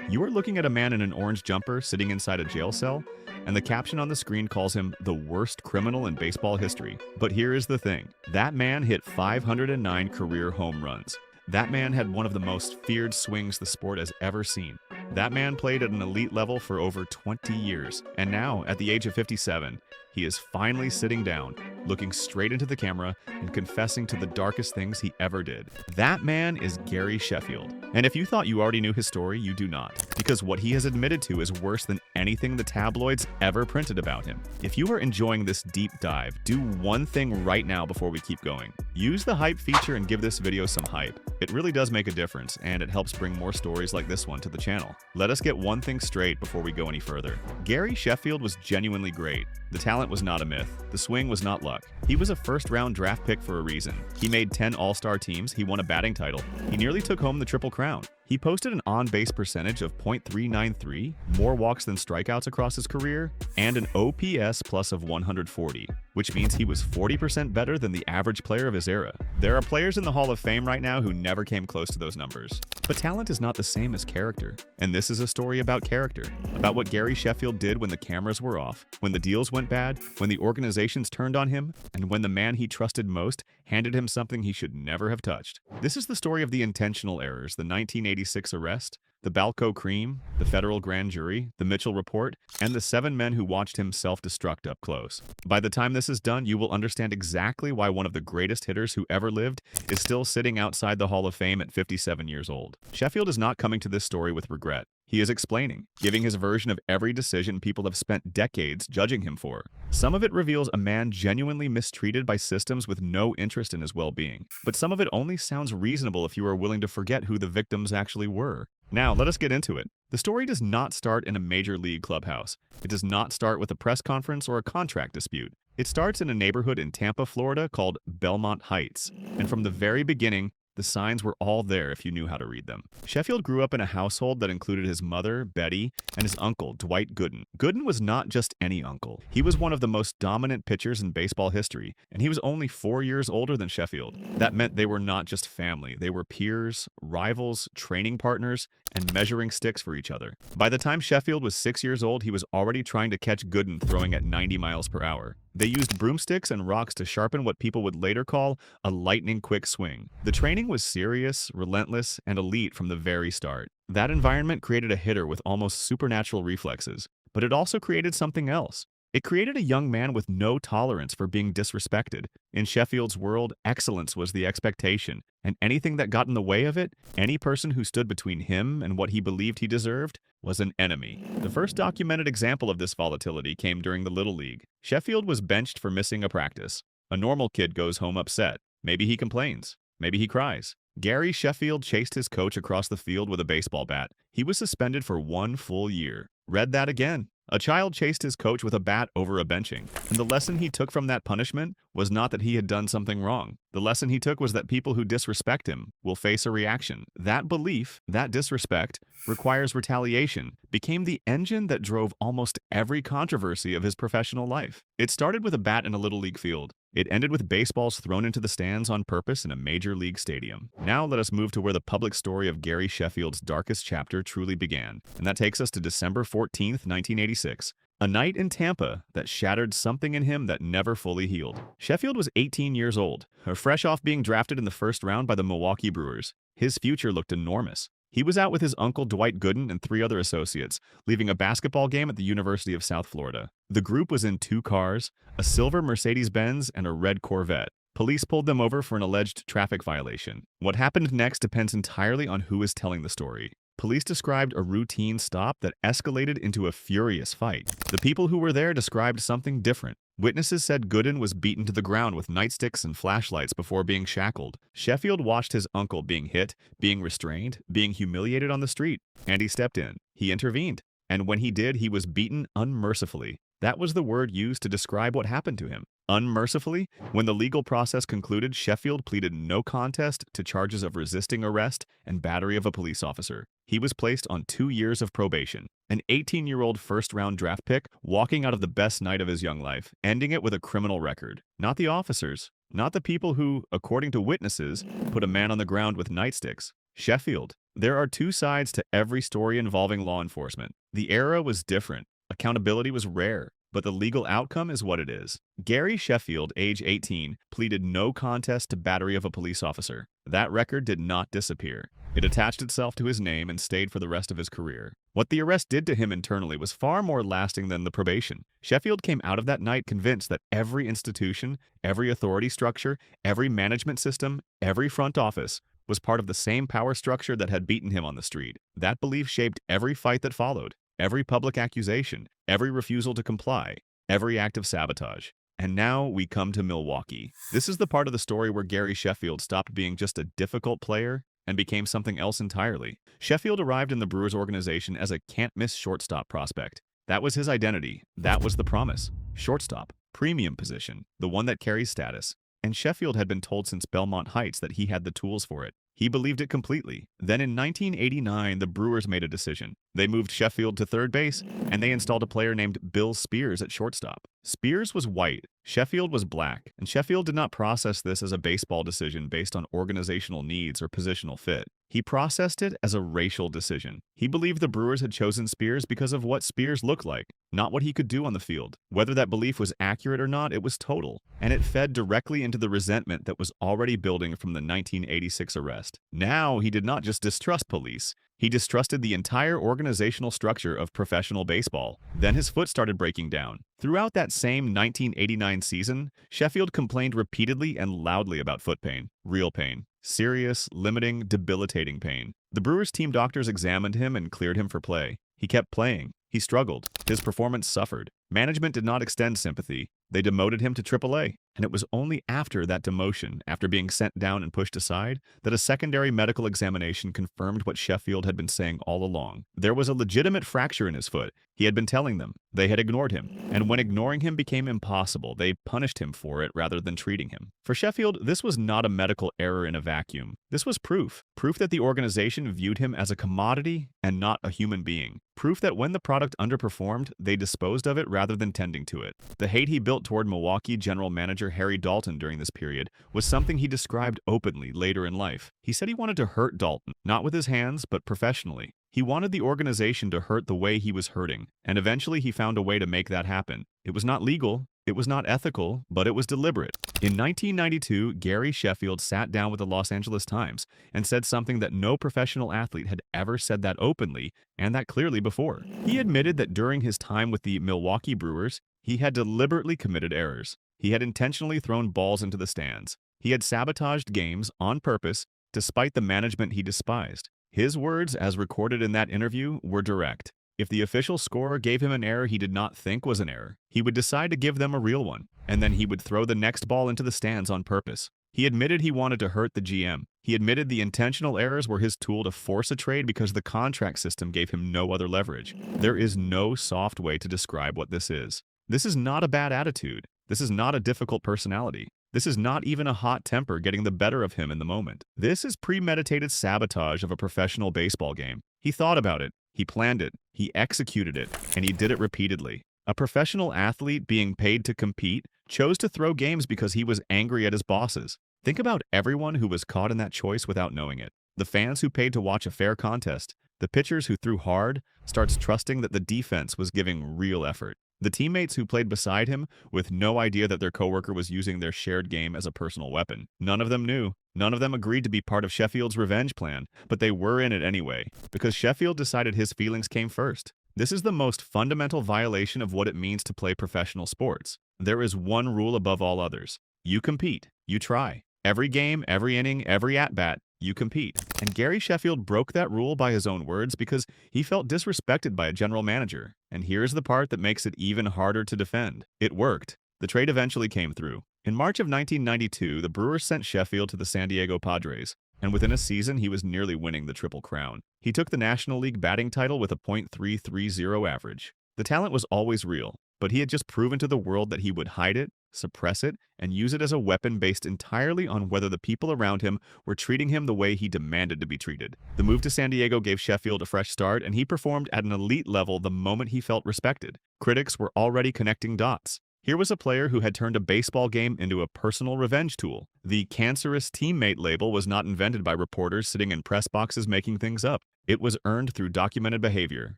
You are looking at a man in an orange jumper sitting inside a jail cell, and the caption on the screen calls him the worst criminal in baseball history. But here is the thing. That man hit 509 career home runs. That man had one of the most feared swings the sport has ever seen. That man played at an elite level for over 20 years, and now, at the age of 57, he is finally sitting down, looking straight into the camera and confessing to the darkest things he ever did. That man is Gary Sheffield. And if you thought you already knew his story, you do not, because what he has admitted to is worse than anything the tabloids ever printed about him. If you are enjoying this deep dive, do one thing right now before we keep going. Use the hype feature and give this video some hype. It really does make a difference, and it helps bring more stories like this one to the channel. Let us get one thing straight before we go any further. Gary Sheffield was genuinely great. The talent was not a myth. The swing was not luck. He was a first-round draft pick for a reason. He made 10 All-Star teams, he won a batting title, he nearly took home the Triple Crown. He posted an on-base percentage of .393, more walks than strikeouts across his career, and an OPS plus of 140, which means he was 40% better than the average player of his era. There are players in the Hall of Fame right now who never came close to those numbers. But talent is not the same as character, and this is a story about character, about what Gary Sheffield did when the cameras were off, when the deals went bad, when the organizations turned on him, and when the man he trusted most handed him something he should never have touched. This is the story of the intentional errors, the 1986 arrest, the BALCO cream, the federal grand jury, the Mitchell report, and the 7 men who watched him self-destruct up close. By the time this is done, you will understand exactly why one of the greatest hitters who ever lived is still sitting outside the Hall of Fame at 57 years old. Sheffield is not coming to this story with regret. He is explaining, giving his version of every decision people have spent decades judging him for. Some of it reveals a man genuinely mistreated by systems with no interest in his well-being. But some of it only sounds reasonable if you are willing to forget who the victims actually were. Now, let us get into it. The story does not start in a major league clubhouse. It does not start with a press conference or a contract dispute. It starts in a neighborhood in Tampa, Florida called Belmont Heights. And from the very beginning, the signs were all there if you knew how to read them. Sheffield grew up in a household that included his mother, Betty, and his uncle, Dwight Gooden. Gooden was not just any uncle. He was one of the most dominant pitchers in baseball history, and he was only 4 years older than Sheffield. That meant they were not just family. They were peers, rivals, training partners, and measuring sticks for each other. By the time Sheffield was 6 years old, he was already trying to catch Gooden throwing at 90 miles per hour. They used broomsticks and rocks to sharpen what people would later call a lightning-quick swing. The training was serious, relentless, and elite from the very start. That environment created a hitter with almost supernatural reflexes, but it also created something else. It created a young man with no tolerance for being disrespected. In Sheffield's world, excellence was the expectation, and anything that got in the way of it, any person who stood between him and what he believed he deserved, was an enemy. The first documented example of this volatility came during the Little League. Sheffield was benched for missing a practice. A normal kid goes home upset. Maybe he complains. Maybe he cries. Gary Sheffield chased his coach across the field with a baseball bat. He was suspended for 1 full year. Read that again. A child chased his coach with a bat over a benching, and the lesson he took from that punishment was not that he had done something wrong. The lesson he took was that people who disrespect him will face a reaction. That belief, that disrespect, requires retaliation, became the engine that drove almost every controversy of his professional life. It started with a bat in a Little League field. It ended with baseballs thrown into the stands on purpose in a major league stadium. Now let us move to where the public story of Gary Sheffield's darkest chapter truly began, and that takes us to December 14th, 1986. A night in Tampa that shattered something in him that never fully healed. Sheffield was 18 years old, fresh off being drafted in the first round by the Milwaukee Brewers. His future looked enormous. He was out with his uncle Dwight Gooden and 3 other associates, leaving a basketball game at the University of South Florida. The group was in 2 cars, a silver Mercedes-Benz and a red Corvette. Police pulled them over for an alleged traffic violation. What happened next depends entirely on who is telling the story. Police described a routine stop that escalated into a furious fight. The people who were there described something different. Witnesses said Gooden was beaten to the ground with nightsticks and flashlights before being shackled. Sheffield watched his uncle being hit, being restrained, being humiliated on the street, and he stepped in. He intervened. And when he did, he was beaten unmercifully. That was the word used to describe what happened to him. Unmercifully, when the legal process concluded, Sheffield pleaded no contest to charges of resisting arrest and battery of a police officer. He was placed on 2 years of probation. An 18-year-old first-round draft pick walking out of the best night of his young life, ending it with a criminal record. Not the officers, not the people who, according to witnesses, put a man on the ground with nightsticks. Sheffield. There are two sides to every story involving law enforcement. The era was different. Accountability was rare, but the legal outcome is what it is. Gary Sheffield, age 18, pleaded no contest to battery of a police officer. That record did not disappear. It attached itself to his name and stayed for the rest of his career. What the arrest did to him internally was far more lasting than the probation. Sheffield came out of that night convinced that every institution, every authority structure, every management system, every front office was part of the same power structure that had beaten him on the street. That belief shaped every fight that followed, every public accusation, every refusal to comply, every act of sabotage. And now we come to Milwaukee. This is the part of the story where Gary Sheffield stopped being just a difficult player and became something else entirely. Sheffield arrived in the Brewers organization as a can't-miss shortstop prospect. That was his identity. That was the promise. Shortstop, premium position, the one that carries status. And Sheffield had been told since Belmont Heights that he had the tools for it. He believed it completely. Then in 1989, the Brewers made a decision. They moved Sheffield to third base, and they installed a player named Bill Spears at shortstop. Spears was white, Sheffield was black, and Sheffield did not process this as a baseball decision based on organizational needs or positional fit. He processed it as a racial decision. He believed the Brewers had chosen Spears because of what Spears looked like, not what he could do on the field. Whether that belief was accurate or not, it was total, and it fed directly into the resentment that was already building from the 1986 arrest. Now, he did not just distrust police, he distrusted the entire organizational structure of professional baseball. Then his foot started breaking down. Throughout that same 1989 season, Sheffield complained repeatedly and loudly about foot pain, real pain, serious, limiting, debilitating pain. The Brewers team doctors examined him and cleared him for play. He kept playing. He struggled. His performance suffered. Management did not extend sympathy. They demoted him to AAA. And it was only after that demotion, after being sent down and pushed aside, that a secondary medical examination confirmed what Sheffield had been saying all along. There was a legitimate fracture in his foot. He had been telling them. They had ignored him. And when ignoring him became impossible, they punished him for it rather than treating him. For Sheffield, this was not a medical error in a vacuum. This was proof. Proof that the organization viewed him as a commodity and not a human being. Proof that when the product underperformed, they disposed of it rather than tending to it. The hate he built toward Milwaukee general manager Harry Dalton during this period was something he described openly later in life. He said he wanted to hurt Dalton, not with his hands, but professionally. He wanted the organization to hurt the way he was hurting, and eventually he found a way to make that happen. It was not legal, it was not ethical, but it was deliberate. In 1992, Gary Sheffield sat down with the Los Angeles Times and said something that no professional athlete had ever said that openly and that clearly before. He admitted that during his time with the Milwaukee Brewers, he had deliberately committed errors. He had intentionally thrown balls into the stands. He had sabotaged games on purpose, despite the management he despised. His words, as recorded in that interview, were direct. If the official scorer gave him an error he did not think was an error, he would decide to give them a real one, and then he would throw the next ball into the stands on purpose. He admitted he wanted to hurt the GM. He admitted the intentional errors were his tool to force a trade because the contract system gave him no other leverage. There is no soft way to describe what this is. This is not a bad attitude. This is not a difficult personality. This is not even a hot temper getting the better of him in the moment. This is premeditated sabotage of a professional baseball game. He thought about it, he planned it, he executed it, and he did it repeatedly. A professional athlete being paid to compete chose to throw games because he was angry at his bosses. Think about everyone who was caught in that choice without knowing it. The fans who paid to watch a fair contest, the pitchers who threw hard, starts trusting that the defense was giving real effort. The teammates who played beside him with no idea that their coworker was using their shared game as a personal weapon. None of them knew. None of them agreed to be part of Sheffield's revenge plan, but they were in it anyway, because Sheffield decided his feelings came first. This is the most fundamental violation of what it means to play professional sports. There is one rule above all others. You compete. You try. Every game, every inning, every at-bat, you compete. And Gary Sheffield broke that rule by his own words because he felt disrespected by a general manager. And here's the part that makes it even harder to defend. It worked. The trade eventually came through. In March of 1992, the Brewers sent Sheffield to the San Diego Padres, and within a season, he was nearly winning the Triple Crown. He took the National League batting title with a .330 average. The talent was always real, but he had just proven to the world that he would hide it, suppress it, and use it as a weapon based entirely on whether the people around him were treating him the way he demanded to be treated. The move to San Diego gave Sheffield a fresh start, and he performed at an elite level the moment he felt respected. Critics were already connecting dots. Here was a player who had turned a baseball game into a personal revenge tool. The cancerous teammate label was not invented by reporters sitting in press boxes making things up. It was earned through documented behavior.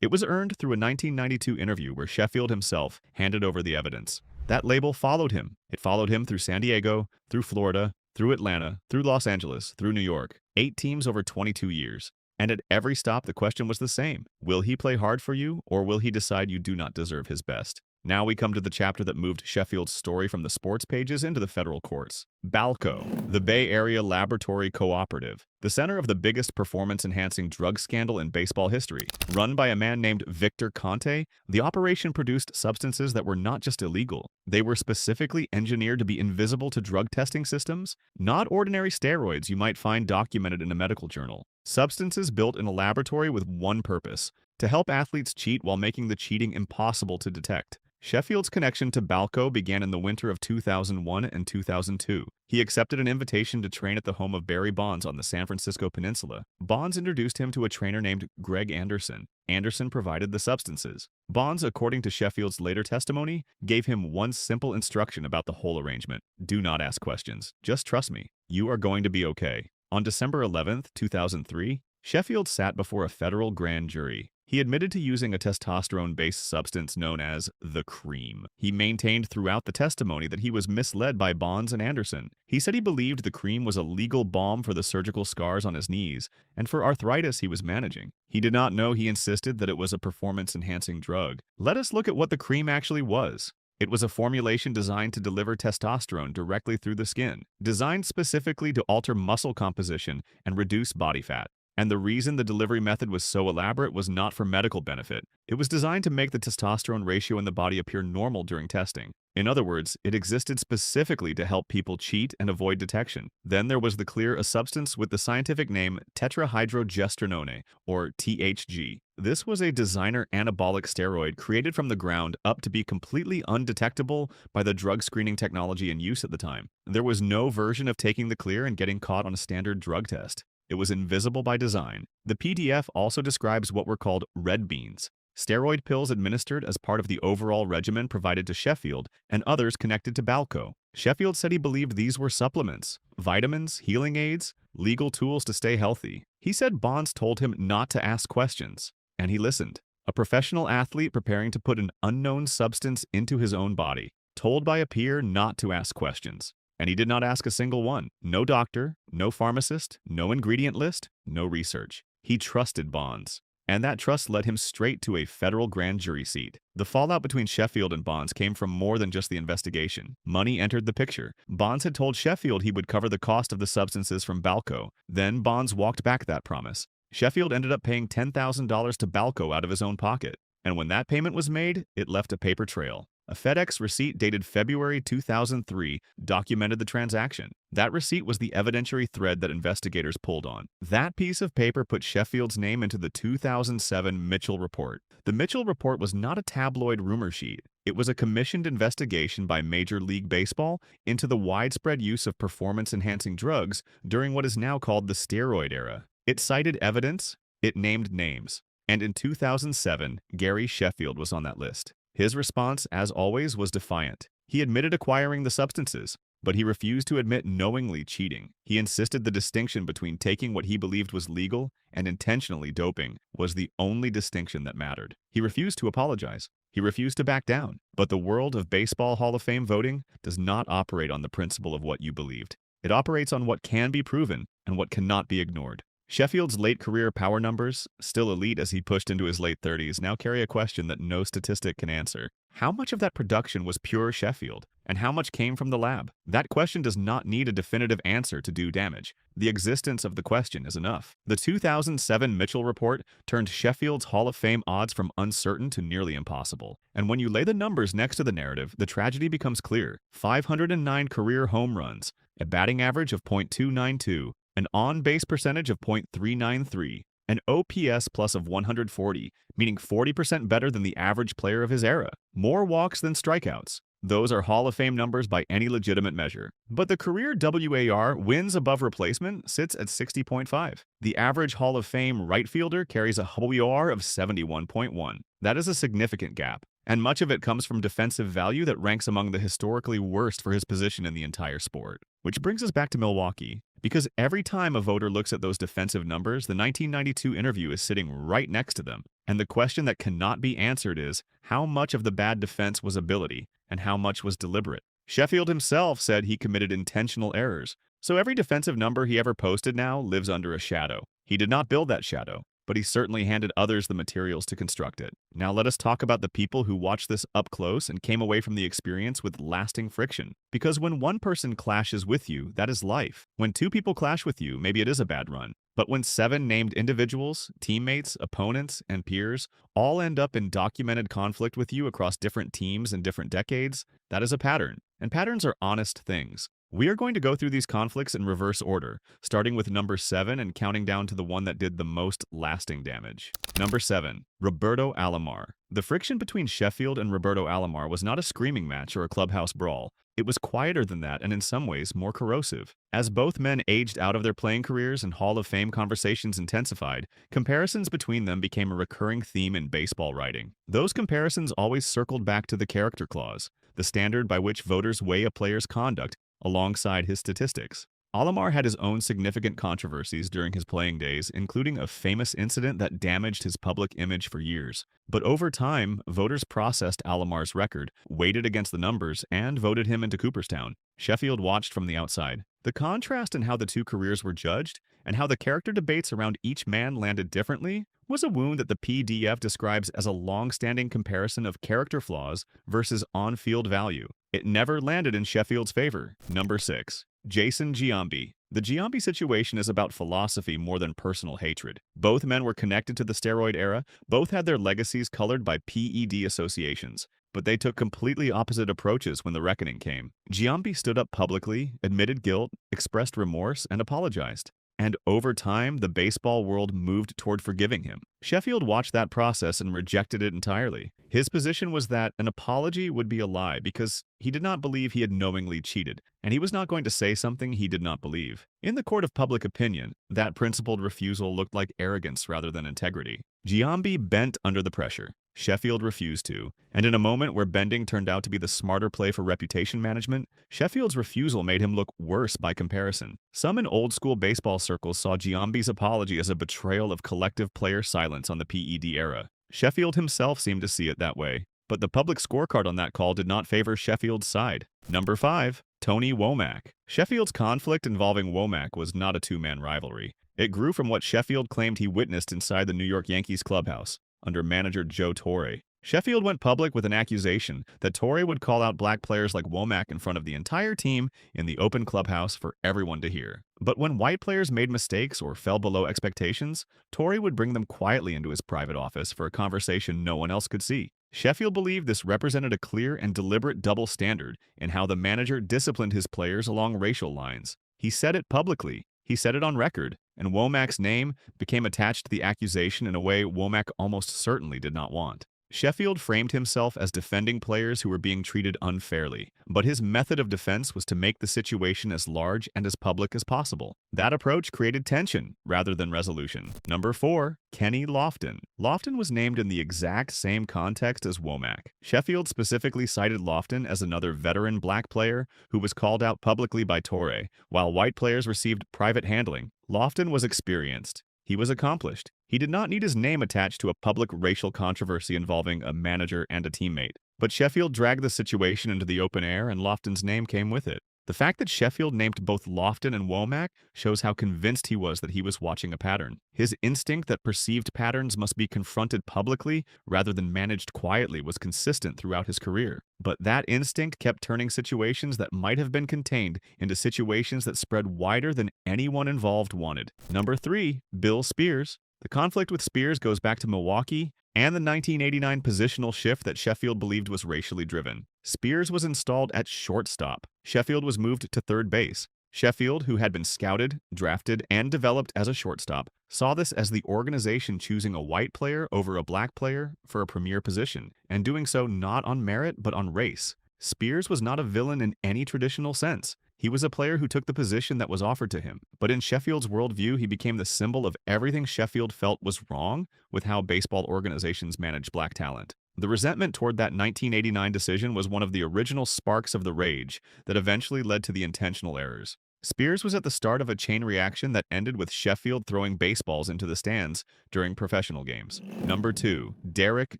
It was earned through a 1992 interview where Sheffield himself handed over the evidence. That label followed him. It followed him through San Diego, through Florida, through Atlanta, through Los Angeles, through New York. 8 teams over 22 years. And at every stop, the question was the same. Will he play hard for you, or will he decide you do not deserve his best? Now we come to the chapter that moved Sheffield's story from the sports pages into the federal courts. BALCO, the Bay Area Laboratory Cooperative, the center of the biggest performance-enhancing drug scandal in baseball history. Run by a man named Victor Conte, the operation produced substances that were not just illegal. They were specifically engineered to be invisible to drug testing systems, not ordinary steroids you might find documented in a medical journal. Substances built in a laboratory with one purpose: to help athletes cheat while making the cheating impossible to detect. Sheffield's connection to BALCO began in the winter of 2001 and 2002. He accepted an invitation to train at the home of Barry Bonds on the San Francisco Peninsula. Bonds introduced him to a trainer named Greg Anderson. Anderson provided the substances. Bonds, according to Sheffield's later testimony, gave him one simple instruction about the whole arrangement: do not ask questions. Just trust me. You are going to be okay. On December 11, 2003, Sheffield sat before a federal grand jury. He admitted to using a testosterone-based substance known as the cream. He maintained throughout the testimony that he was misled by Bonds and Anderson. He said he believed the cream was a legal balm for the surgical scars on his knees and for arthritis he was managing. He did not know, he insisted, that it was a performance-enhancing drug. Let us look at what the cream actually was. It was a formulation designed to deliver testosterone directly through the skin, designed specifically to alter muscle composition and reduce body fat. And the reason the delivery method was so elaborate was not for medical benefit. It was designed to make the testosterone ratio in the body appear normal during testing. In other words, it existed specifically to help people cheat and avoid detection. Then there was the clear, a substance with the scientific name tetrahydrogestrinone, or THG. This was a designer anabolic steroid created from the ground up to be completely undetectable by the drug screening technology in use at the time. There was no version of taking the clear and getting caught on a standard drug test. It was invisible by design. The PDF also describes what were called red beans, steroid pills administered as part of the overall regimen provided to Sheffield and others connected to BALCO. Sheffield said he believed these were supplements, vitamins, healing aids, legal tools to stay healthy. He said Bonds told him not to ask questions, and he listened. A professional athlete preparing to put an unknown substance into his own body, told by a peer not to ask questions. And he did not ask a single one. No doctor, no pharmacist, no ingredient list, no research. He trusted Bonds. And that trust led him straight to a federal grand jury seat. The fallout between Sheffield and Bonds came from more than just the investigation. Money entered the picture. Bonds had told Sheffield he would cover the cost of the substances from BALCO. Then Bonds walked back that promise. Sheffield ended up paying $10,000 to BALCO out of his own pocket. And when that payment was made, it left a paper trail. A FedEx receipt dated February 2003 documented the transaction. That receipt was the evidentiary thread that investigators pulled on. That piece of paper put Sheffield's name into the 2007 Mitchell Report. The Mitchell Report was not a tabloid rumor sheet. It was a commissioned investigation by Major League Baseball into the widespread use of performance-enhancing drugs during what is now called the steroid era. It cited evidence, it named names, and in 2007, Gary Sheffield was on that list. His response, as always, was defiant. He admitted acquiring the substances, but he refused to admit knowingly cheating. He insisted the distinction between taking what he believed was legal and intentionally doping was the only distinction that mattered. He refused to apologize. He refused to back down. But the world of Baseball Hall of Fame voting does not operate on the principle of what you believed. It operates on what can be proven and what cannot be ignored. Sheffield's late career power numbers, still elite as he pushed into his late 30s, now carry a question that no statistic can answer. How much of that production was pure Sheffield, and how much came from the lab? That question does not need a definitive answer to do damage. The existence of the question is enough. The 2007 Mitchell Report turned Sheffield's Hall of Fame odds from uncertain to nearly impossible. And when you lay the numbers next to the narrative, the tragedy becomes clear. 509 career home runs, a batting average of .292, an on-base percentage of .393, an OPS plus of 140, meaning 40% better than the average player of his era. More walks than strikeouts. Those are Hall of Fame numbers by any legitimate measure. But the career WAR, wins above replacement, sits at 60.5. The average Hall of Fame right fielder carries a WAR of 71.1. That is a significant gap. And much of it comes from defensive value that ranks among the historically worst for his position in the entire sport. Which brings us back to Milwaukee. Because every time a voter looks at those defensive numbers, the 1992 interview is sitting right next to them. And the question that cannot be answered is, how much of the bad defense was ability, and how much was deliberate? Sheffield himself said he committed intentional errors. So every defensive number he ever posted now lives under a shadow. He did not build that shadow, but he certainly handed others the materials to construct it. Now let us talk about the people who watched this up close and came away from the experience with lasting friction. Because when one person clashes with you, that is life. When two people clash with you, maybe it is a bad run. But when 7 named individuals, teammates, opponents, and peers all end up in documented conflict with you across different teams and different decades, that is a pattern. And patterns are honest things. We are going to go through these conflicts in reverse order, starting with number 7 and counting down to the one that did the most lasting damage. Number 7. Roberto Alomar. The friction between Sheffield and Roberto Alomar was not a screaming match or a clubhouse brawl. It was quieter than that and in some ways more corrosive. As both men aged out of their playing careers and Hall of Fame conversations intensified, comparisons between them became a recurring theme in baseball writing. Those comparisons always circled back to the character clause, the standard by which voters weigh a player's conduct alongside his statistics. Alomar had his own significant controversies during his playing days, including a famous incident that damaged his public image for years. But over time, voters processed Alomar's record, weighed it against the numbers, and voted him into Cooperstown. Sheffield watched from the outside. The contrast in how the two careers were judged, and how the character debates around each man landed differently, was a wound that the PDF describes as a long-standing comparison of character flaws versus on-field value. It never landed in Sheffield's favor. Number 6. Jason Giambi. The Giambi situation is about philosophy more than personal hatred. Both men were connected to the steroid era, both had their legacies colored by PED associations, but they took completely opposite approaches when the reckoning came. Giambi stood up publicly, admitted guilt, expressed remorse, and apologized. And over time, the baseball world moved toward forgiving him. Sheffield watched that process and rejected it entirely. His position was that an apology would be a lie because he did not believe he had knowingly cheated, and he was not going to say something he did not believe. In the court of public opinion, that principled refusal looked like arrogance rather than integrity. Giambi bent under the pressure. Sheffield refused to, and in a moment where bending turned out to be the smarter play for reputation management, Sheffield's refusal made him look worse by comparison. Some in old-school baseball circles saw Giambi's apology as a betrayal of collective player silence on the PED era. Sheffield himself seemed to see it that way, but the public scorecard on that call did not favor Sheffield's side. Number 5. Tony Womack. Sheffield's conflict involving Womack was not a two-man rivalry. It grew from what Sheffield claimed he witnessed inside the New York Yankees clubhouse under manager Joe Torre. Sheffield went public with an accusation that Torre would call out black players like Womack in front of the entire team in the open clubhouse for everyone to hear. But when white players made mistakes or fell below expectations, Torre would bring them quietly into his private office for a conversation no one else could see. Sheffield believed this represented a clear and deliberate double standard in how the manager disciplined his players along racial lines. He said it publicly. He said it on record, and Womack's name became attached to the accusation in a way Womack almost certainly did not want. Sheffield framed himself as defending players who were being treated unfairly, but his method of defense was to make the situation as large and as public as possible. That approach created tension rather than resolution. Number 4. Kenny Lofton. Lofton was named in the exact same context as Womack. Sheffield specifically cited Lofton as another veteran black player who was called out publicly by Torre, while white players received private handling. Lofton was experienced. He was accomplished. He did not need his name attached to a public racial controversy involving a manager and a teammate. But Sheffield dragged the situation into the open air, and Lofton's name came with it. The fact that Sheffield named both Lofton and Womack shows how convinced he was that he was watching a pattern. His instinct that perceived patterns must be confronted publicly rather than managed quietly was consistent throughout his career. But that instinct kept turning situations that might have been contained into situations that spread wider than anyone involved wanted. Number 3. Bill Spears. The conflict with Spears goes back to Milwaukee and the 1989 positional shift that Sheffield believed was racially driven. Spears was installed at shortstop. Sheffield was moved to third base. Sheffield, who had been scouted, drafted, and developed as a shortstop, saw this as the organization choosing a white player over a black player for a premier position, and doing so not on merit but on race. Spears was not a villain in any traditional sense. He was a player who took the position that was offered to him, but in Sheffield's worldview, he became the symbol of everything Sheffield felt was wrong with how baseball organizations manage black talent. The resentment toward that 1989 decision was one of the original sparks of the rage that eventually led to the intentional errors. Spears was at the start of a chain reaction that ended with Sheffield throwing baseballs into the stands during professional games. Number 2. Derek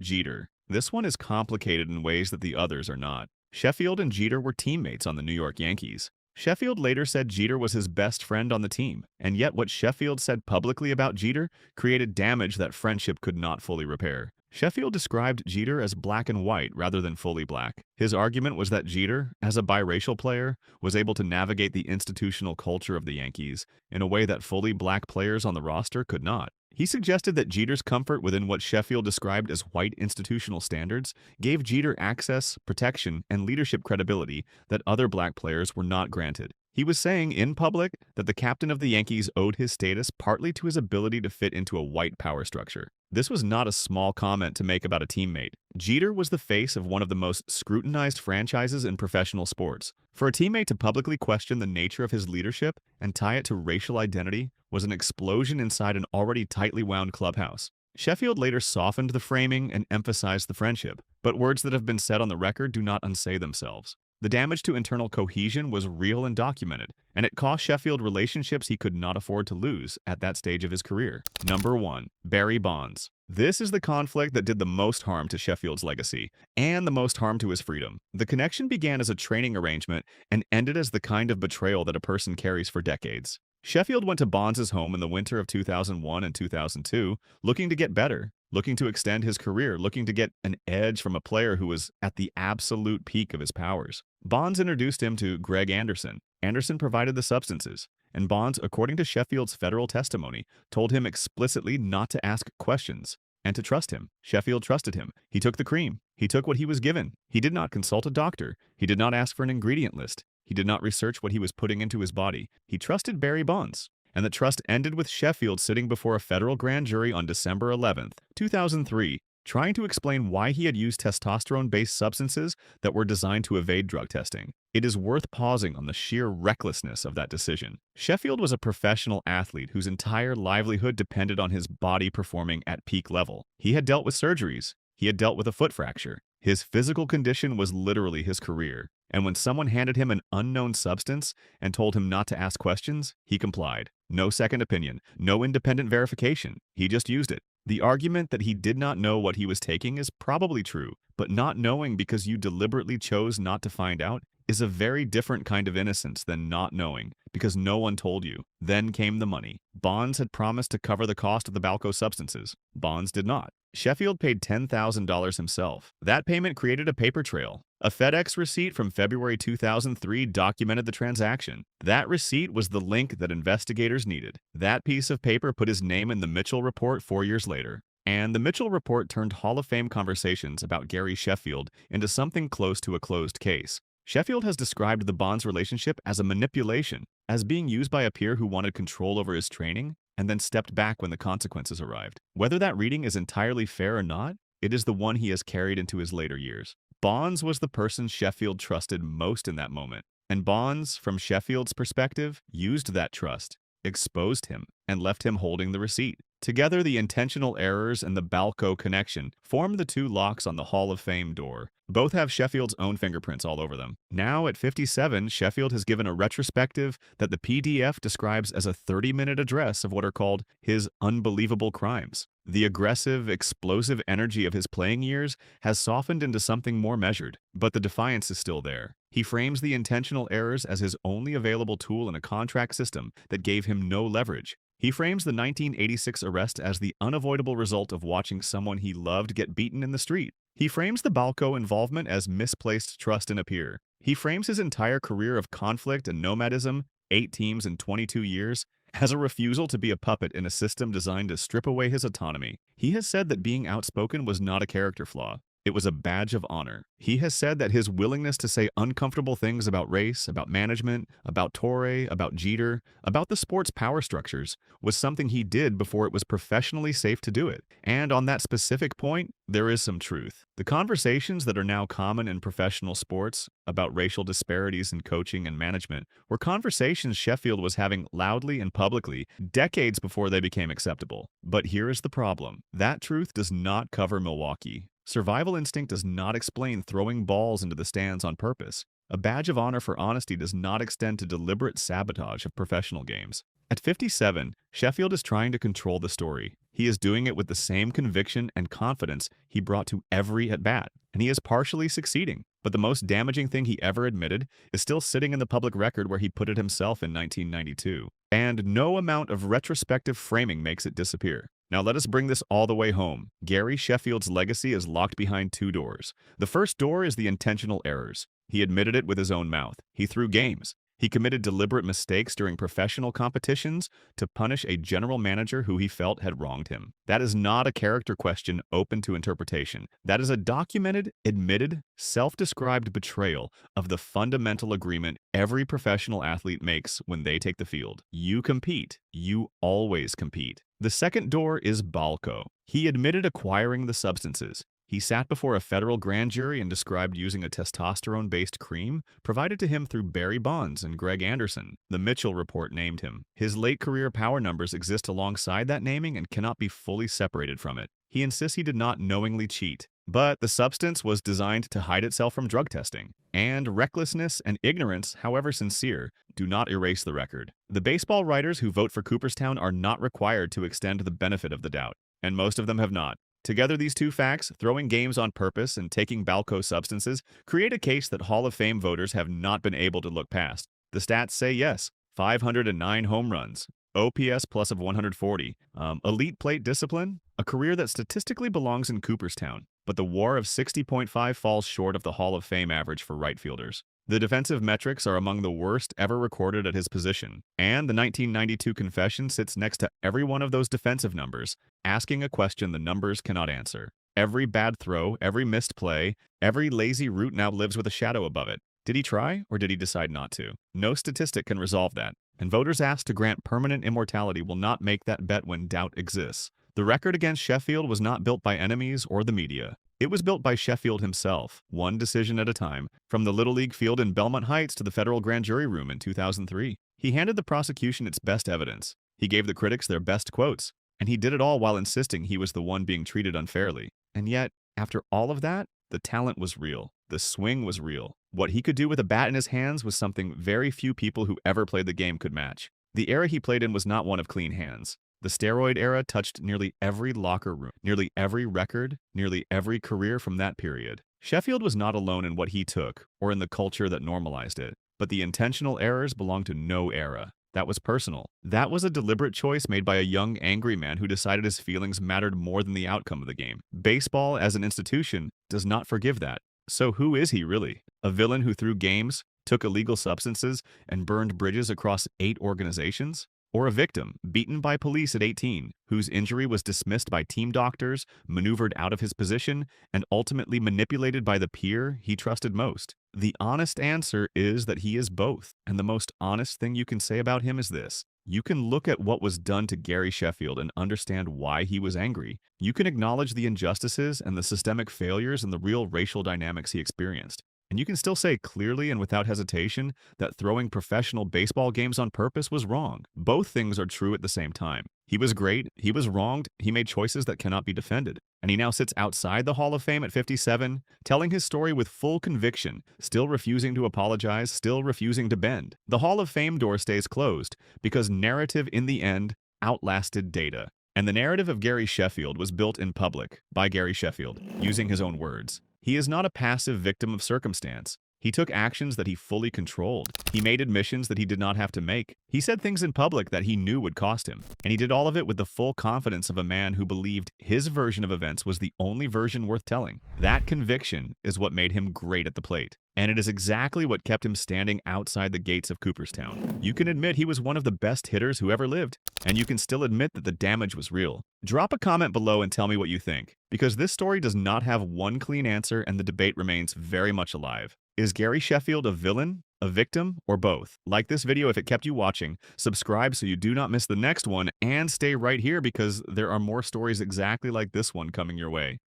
Jeter. This one is complicated in ways that the others are not. Sheffield and Jeter were teammates on the New York Yankees. Sheffield later said Jeter was his best friend on the team, and yet what Sheffield said publicly about Jeter created damage that friendship could not fully repair. Sheffield described Jeter as black and white rather than fully black. His argument was that Jeter, as a biracial player, was able to navigate the institutional culture of the Yankees in a way that fully black players on the roster could not. He suggested that Jeter's comfort within what Sheffield described as white institutional standards gave Jeter access, protection, and leadership credibility that other black players were not granted. He was saying in public that the captain of the Yankees owed his status partly to his ability to fit into a white power structure. This was not a small comment to make about a teammate. Jeter was the face of one of the most scrutinized franchises in professional sports. For a teammate to publicly question the nature of his leadership and tie it to racial identity was an explosion inside an already tightly wound clubhouse. Sheffield later softened the framing and emphasized the friendship, but words that have been said on the record do not unsay themselves. The damage to internal cohesion was real and documented, and it cost Sheffield relationships he could not afford to lose at that stage of his career. Number 1. Barry Bonds. This is the conflict that did the most harm to Sheffield's legacy, and the most harm to his freedom. The connection began as a training arrangement and ended as the kind of betrayal that a person carries for decades. Sheffield went to Bonds' home in the winter of 2001 and 2002, looking to get better, looking to extend his career, looking to get an edge from a player who was at the absolute peak of his powers. Bonds introduced him to Greg Anderson. Anderson provided the substances, and Bonds, according to Sheffield's federal testimony, told him explicitly not to ask questions and to trust him. Sheffield trusted him. He took the cream. He took what he was given. He did not consult a doctor. He did not ask for an ingredient list. He did not research what he was putting into his body. He trusted Barry Bonds. And the trust ended with Sheffield sitting before a federal grand jury on December 11, 2003, trying to explain why he had used testosterone-based substances that were designed to evade drug testing. It is worth pausing on the sheer recklessness of that decision. Sheffield was a professional athlete whose entire livelihood depended on his body performing at peak level. He had dealt with surgeries. He had dealt with a foot fracture. His physical condition was literally his career. And when someone handed him an unknown substance and told him not to ask questions, he complied. No second opinion, no independent verification. He just used it. The argument that he did not know what he was taking is probably true, but not knowing because you deliberately chose not to find out is a very different kind of innocence than not knowing because no one told you. Then came the money. Bonds had promised to cover the cost of the BALCO substances. Bonds did not. Sheffield paid $10,000 himself. That payment created a paper trail. A FedEx receipt from February 2003 documented the transaction. That receipt was the link that investigators needed. That piece of paper put his name in the Mitchell Report 4 years later. And the Mitchell Report turned Hall of Fame conversations about Gary Sheffield into something close to a closed case. Sheffield has described the Bonds relationship as a manipulation, as being used by a peer who wanted control over his training and then stepped back when the consequences arrived. Whether that reading is entirely fair or not, it is the one he has carried into his later years. Bonds was the person Sheffield trusted most in that moment, and Bonds, from Sheffield's perspective, used that trust, exposed him, and left him holding the receipt. Together, the intentional errors and the BALCO connection form the two locks on the Hall of Fame door. Both have Sheffield's own fingerprints all over them. Now, at 57, Sheffield has given a retrospective that the PDF describes as a 30-minute address of what are called his unbelievable crimes. The aggressive, explosive energy of his playing years has softened into something more measured, but the defiance is still there. He frames the intentional errors as his only available tool in a contract system that gave him no leverage. He frames the 1986 arrest as the unavoidable result of watching someone he loved get beaten in the street. He frames the BALCO involvement as misplaced trust in a peer. He frames his entire career of conflict and nomadism, 8 teams in 22 years, as a refusal to be a puppet in a system designed to strip away his autonomy. He has said that being outspoken was not a character flaw. It was a badge of honor. He has said that his willingness to say uncomfortable things about race, about management, about Torre, about Jeter, about the sport's power structures was something he did before it was professionally safe to do it. And on that specific point, there is some truth. The conversations that are now common in professional sports about racial disparities in coaching and management were conversations Sheffield was having loudly and publicly decades before they became acceptable. But here is the problem. That truth does not cover Milwaukee. Survival instinct does not explain throwing balls into the stands on purpose. A badge of honor for honesty does not extend to deliberate sabotage of professional games. At 57, Sheffield is trying to control the story. He is doing it with the same conviction and confidence he brought to every at-bat, and he is partially succeeding. But the most damaging thing he ever admitted is still sitting in the public record where he put it himself in 1992. And no amount of retrospective framing makes it disappear. Now let us bring this all the way home. Gary Sheffield's legacy is locked behind two doors. The first door is the intentional errors. He admitted it with his own mouth. He threw games. He committed deliberate mistakes during professional competitions to punish a general manager who he felt had wronged him. That is not a character question open to interpretation. That is a documented, admitted, self-described betrayal of the fundamental agreement every professional athlete makes when they take the field. You compete. You always compete. The second door is BALCO. He admitted acquiring the substances. He sat before a federal grand jury and described using a testosterone-based cream provided to him through Barry Bonds and Greg Anderson. The Mitchell report named him. His late career power numbers exist alongside that naming and cannot be fully separated from it. He insists he did not knowingly cheat, but the substance was designed to hide itself from drug testing. And recklessness and ignorance, however sincere, do not erase the record. The baseball writers who vote for Cooperstown are not required to extend the benefit of the doubt, and most of them have not. Together, these two facts, throwing games on purpose and taking BALCO substances, create a case that Hall of Fame voters have not been able to look past. The stats say yes, 509 home runs, OPS plus of 140, elite plate discipline, a career that statistically belongs in Cooperstown, but the WAR of 60.5 falls short of the Hall of Fame average for right fielders. The defensive metrics are among the worst ever recorded at his position, and the 1992 confession sits next to every one of those defensive numbers, asking a question the numbers cannot answer. Every bad throw, every missed play, every lazy route now lives with a shadow above it. Did he try, or did he decide not to? No statistic can resolve that, and voters asked to grant permanent immortality will not make that bet when doubt exists. The record against Sheffield was not built by enemies or the media. It was built by Sheffield himself, one decision at a time, from the Little League field in Belmont Heights to the federal grand jury room in 2003. He handed the prosecution its best evidence. He gave the critics their best quotes, and he did it all while insisting he was the one being treated unfairly. And yet, after all of that, the talent was real. The swing was real. What he could do with a bat in his hands was something very few people who ever played the game could match. The era he played in was not one of clean hands. The steroid era touched nearly every locker room, nearly every record, nearly every career from that period. Sheffield was not alone in what he took, or in the culture that normalized it, but the intentional errors belonged to no era. That was personal. That was a deliberate choice made by a young, angry man who decided his feelings mattered more than the outcome of the game. Baseball, as an institution, does not forgive that. So who is he really? A villain who threw games, took illegal substances, and burned bridges across 8 organizations? Or a victim, beaten by police at 18, whose injury was dismissed by team doctors, maneuvered out of his position, and ultimately manipulated by the peer he trusted most? The honest answer is that he is both, and the most honest thing you can say about him is this. You can look at what was done to Gary Sheffield and understand why he was angry. You can acknowledge the injustices and the systemic failures and the real racial dynamics he experienced. And you can still say clearly and without hesitation that throwing professional baseball games on purpose was wrong. Both things are true at the same time. He was great, he was wronged, he made choices that cannot be defended. And he now sits outside the Hall of Fame at 57, telling his story with full conviction, still refusing to apologize, still refusing to bend. The Hall of Fame door stays closed because narrative in the end outlasted data. And the narrative of Gary Sheffield was built in public by Gary Sheffield, using his own words. He is not a passive victim of circumstance. He took actions that he fully controlled. He made admissions that he did not have to make. He said things in public that he knew would cost him. And he did all of it with the full confidence of a man who believed his version of events was the only version worth telling. That conviction is what made him great at the plate. And it is exactly what kept him standing outside the gates of Cooperstown. You can admit he was one of the best hitters who ever lived, and you can still admit that the damage was real. Drop a comment below and tell me what you think, because this story does not have one clean answer and the debate remains very much alive. Is Gary Sheffield a villain, a victim, or both? Like this video if it kept you watching, subscribe so you do not miss the next one, and stay right here because there are more stories exactly like this one coming your way.